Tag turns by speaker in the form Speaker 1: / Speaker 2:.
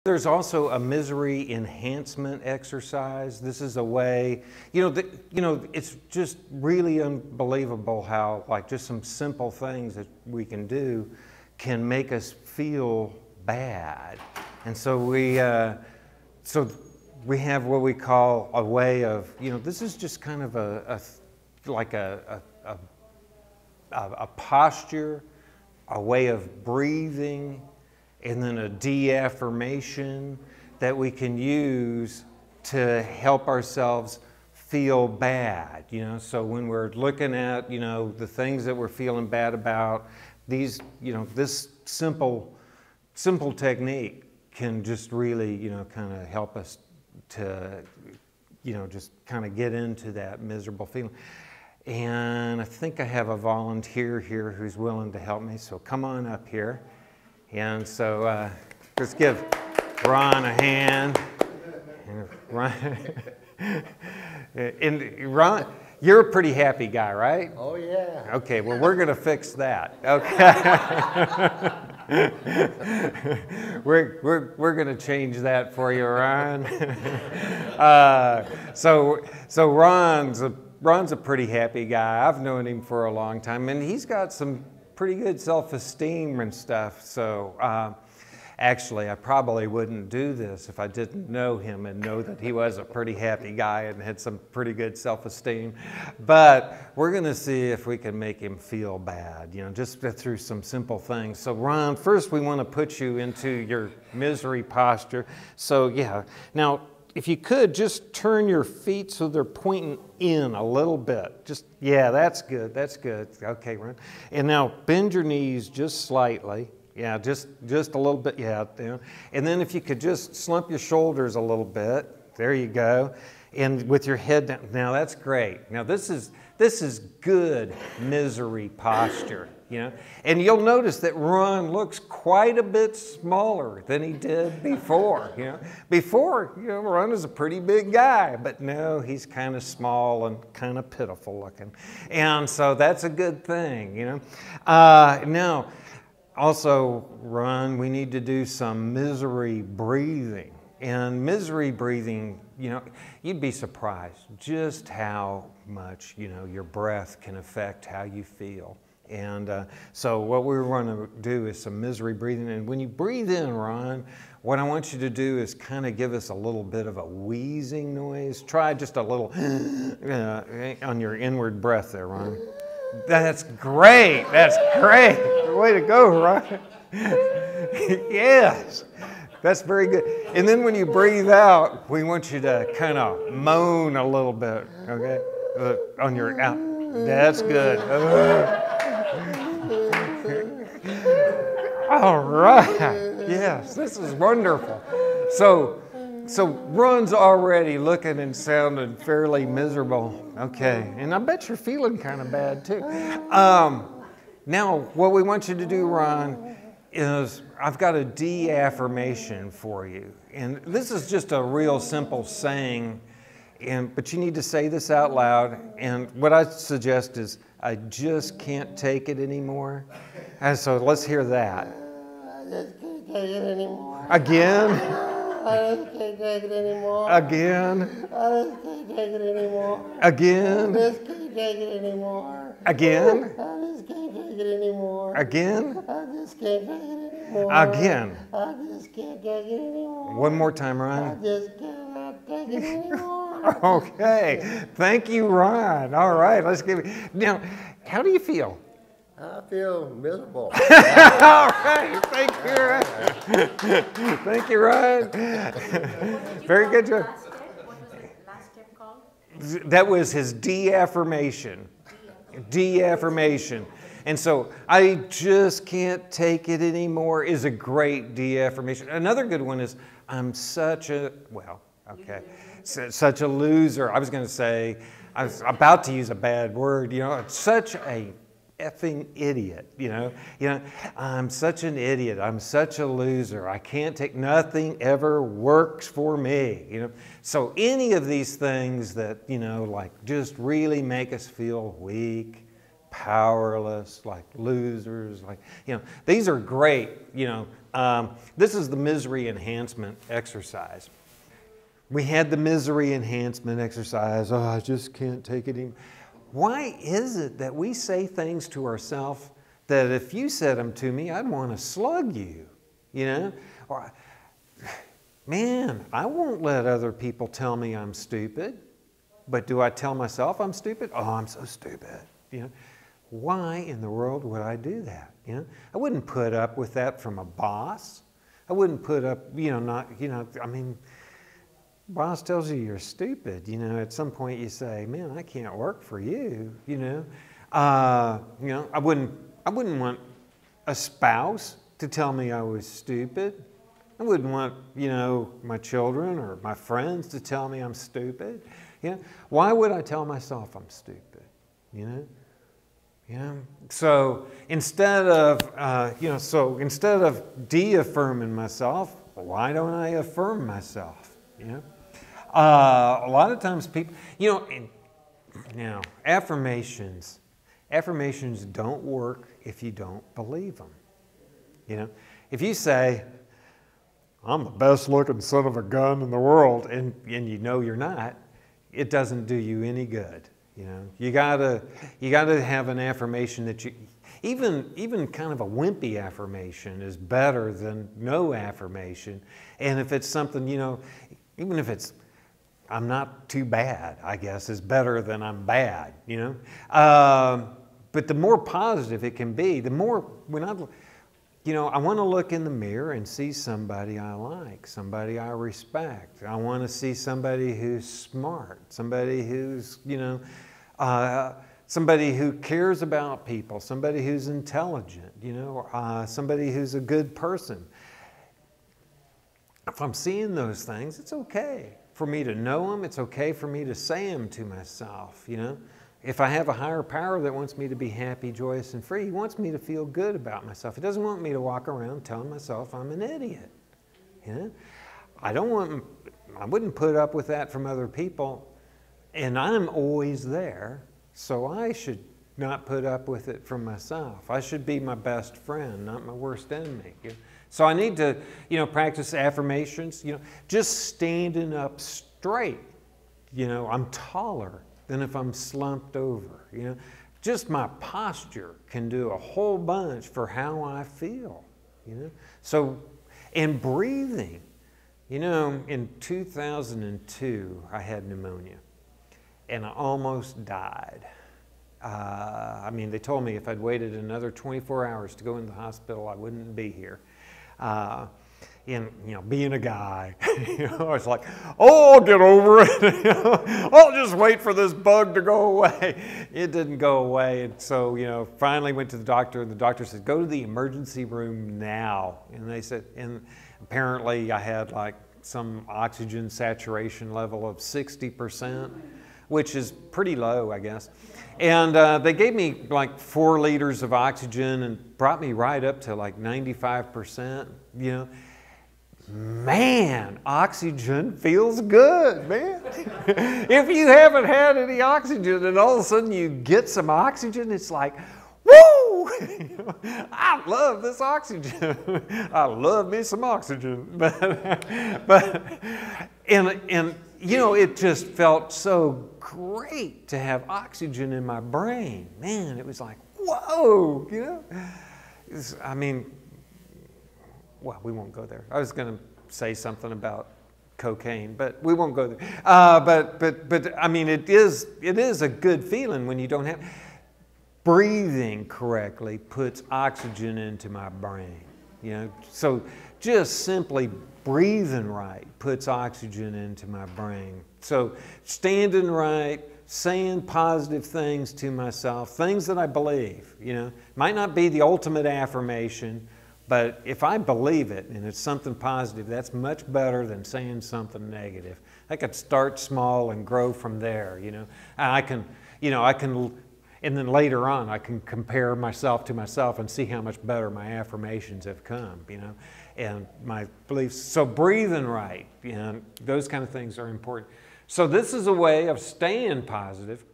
Speaker 1: There's also a misery enhancement exercise. This is a way, it's just really unbelievable how like just some simple things that we can do can make us feel bad. And so we have what we call a way of, this is just kind of a posture, a way of breathing, and then a de-affirmation that we can use to help ourselves feel bad. So when we're looking at, the things that we're feeling bad about, these, this simple technique can just really, kind of help us to, just kind of get into that miserable feeling. And I think I have a volunteer here who's willing to help me, so come on up here. And so let's give Ron a hand. And Ron, you're a pretty happy guy, right?
Speaker 2: Oh, yeah.
Speaker 1: Okay, well, we're going to fix that. Okay. we're going to change that for you, Ron. So Ron's a pretty happy guy. I've known him for a long time, and he's got some pretty good self-esteem and stuff. So actually, I probably wouldn't do this if I didn't know him and know that he was a pretty happy guy and had some pretty good self-esteem. But we're going to see if we can make him feel bad, just through some simple things. So Ron, first we want to put you into your misery posture. So yeah, now if you could just turn your feet so they're pointing in a little bit. Yeah, that's good, that's good. Okay, Ron. And now bend your knees just slightly. Yeah, just a little bit, yeah. And then if you could just slump your shoulders a little bit. There you go. And with your head down. Now that's great. Now this is good misery posture, And you'll notice that Ron looks quite a bit smaller than he did before, Before, Ron is a pretty big guy, but no, he's kind of small and kind of pitiful looking. And so that's a good thing, Now, also, Ron, we need to do some misery breathing. And misery breathing, you'd be surprised just how much, your breath can affect how you feel. And so what we're going to do is some misery breathing. And when you breathe in, Ron, what I want you to do is kind of give us a little bit of a wheezing noise. Try just a little on your inward breath there, Ron. That's great. That's great. Way to go, Ron. Yes. That's very good. And then when you breathe out, we want you to kind of moan a little bit, okay? On your out. That's good. All right. Yes, this is wonderful. So Ron's already looking and sounding fairly miserable. Okay. And I bet you're feeling kind of bad too. Now, what we want you to do, Ron, is I've got a de-affirmation for you. And this is just a real simple saying, but you need to say this out loud. And what I suggest is, I just can't take it anymore. And so let's hear that.
Speaker 2: I just can't take it anymore.
Speaker 1: Again?
Speaker 2: I just can't take it anymore.
Speaker 1: Again?
Speaker 2: I just can't take it anymore.
Speaker 1: Again?
Speaker 2: I just can't take it anymore.
Speaker 1: Again?
Speaker 2: I just can't take it anymore.
Speaker 1: Again?
Speaker 2: I just can't take it anymore.
Speaker 1: Again?
Speaker 2: I just can't take it anymore.
Speaker 1: One more time,
Speaker 2: I
Speaker 1: Ron.
Speaker 2: just cannot take it anymore.
Speaker 1: Okay. Thank you, Ron. All right. Let's give it. Now, how do you feel?
Speaker 2: I feel miserable.
Speaker 1: All right. Thank you, Ron. Thank you, Ron. Very good job.
Speaker 3: What was the last step called?
Speaker 1: That was his de-affirmation. De-affirmation. And so, I just can't take it anymore is a great de-affirmation. Another good one is, I'm such a, well, okay, such a loser. I was going to say, I was about to use a bad word, such a effing idiot, I'm such an idiot. I'm such a loser. I can't take, nothing ever works for me, So any of these things that, like just really make us feel weak, powerless, like losers, like, these are great, This is the misery enhancement exercise. We had the misery enhancement exercise. Oh, I just can't take it anymore. Why is it that we say things to ourselves that if you said them to me, I'd want to slug you, you know? Or, man, I won't let other people tell me I'm stupid. But do I tell myself I'm stupid? Oh, I'm so stupid, you know? Why in the world would I do that? You know, I wouldn't put up with that from a boss. I wouldn't put up, I mean, boss tells you you're stupid. You know, at some point you say, man, I can't work for you. You know, I wouldn't want a spouse to tell me I was stupid. I wouldn't want, my children or my friends to tell me I'm stupid. You know, why would I tell myself I'm stupid? You know. So instead of de-affirming myself, why don't I affirm myself? You know, a lot of times people, affirmations don't work if you don't believe them. You know, if you say, I'm the best looking son of a gun in the world, and you know you're not, it doesn't do you any good. You know, you gotta have an affirmation that even kind of a wimpy affirmation is better than no affirmation. And if it's something, even if it's, I'm not too bad, I guess, is better than I'm bad, But the more positive it can be, the more, I want to look in the mirror and see somebody I like, somebody I respect. I want to see somebody who's smart, somebody who's, somebody who cares about people, somebody who's intelligent, somebody who's a good person. If I'm seeing those things, it's okay for me to know them. It's okay for me to say them to myself, If I have a higher power that wants me to be happy, joyous, and free, he wants me to feel good about myself. He doesn't want me to walk around telling myself I'm an idiot. I wouldn't put up with that from other people, and I'm always there, so I should not put up with it from myself. I should be my best friend, not my worst enemy. So I need to, practice affirmations, just standing up straight. I'm taller than if I'm slumped over, Just my posture can do a whole bunch for how I feel, So, and breathing. In 2002, I had pneumonia, and I almost died. They told me if I'd waited another 24 hours to go into the hospital, I wouldn't be here. Being a guy, I was like, oh, I'll get over it. I'll just wait for this bug to go away. It didn't go away. And so, finally went to the doctor, and the doctor said, go to the emergency room now. And they said, and apparently I had like some oxygen saturation level of 60%, which is pretty low, I guess. And they gave me like 4 liters of oxygen and brought me right up to like 95%, Man, oxygen feels good, man. If you haven't had any oxygen and all of a sudden you get some oxygen, it's like, woo! I love this oxygen. I love me some oxygen. It just felt so great to have oxygen in my brain. Man, it was like, whoa, well, we won't go there. I was going to say something about cocaine, but we won't go there. It is a good feeling when you don't have. Breathing correctly puts oxygen into my brain. So just simply breathing right puts oxygen into my brain. So standing right, saying positive things to myself, things that I believe, might not be the ultimate affirmation, but if I believe it and it's something positive, that's much better than saying something negative. I could start small and grow from there, I can, and then later on I can compare myself to myself and see how much better my affirmations have come, and my beliefs. So breathing right, those kind of things are important. So this is a way of staying positive